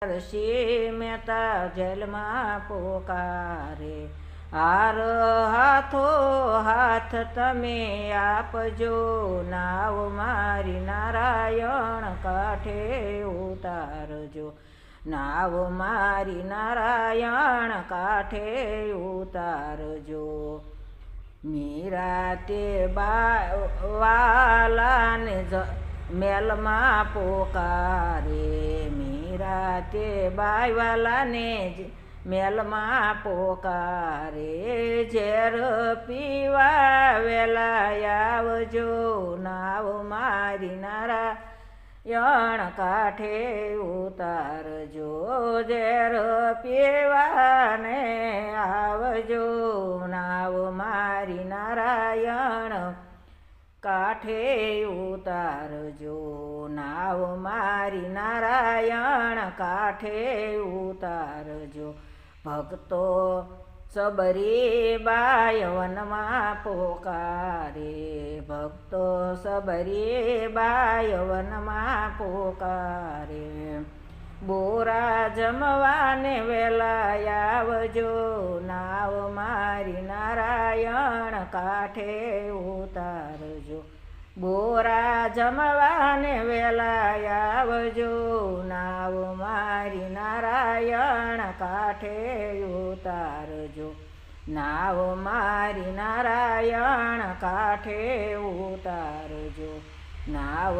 નરસિંહ મહેતા જેલમાં પોકારે, હાર હાથો હાથ તમે આપજો, નાવ મારી નારાયણ કાંઠે ઉતારજો, નાવ મારી નારાયણ કાંઠે ઉતારજો. મીરા તે વાલાને મેલમાં પોકારે, મીરા તે બાઈવાલાને મેલમાં પોકારે, ઝેર પીવા વેલા આવજો, નાવ મારી નારાયણ કાંઠે ઉતારજો, ઝેર પીવાને આવજો, નાવ મારી નારાયણ કાંઠે ઉતારજો, નાવ મારી નારાયણ કાંઠે ઉતારજો. ભક્તો સબરી બાઈ વનમાં પોકારે, ભક્તો સબરી બાઈ વનમાં પોકારે, બોરા જમવાને વેલા આવજો, નાવ મારી નારાયણ કાંઠે ઉતારજો, બોરા જમવાને વેલા આવજો, નાવ મારી નારાયણ કાંઠે ઉતારજો, નાવ મારી નારાયણ કાંઠે ઉતારજો, નાવ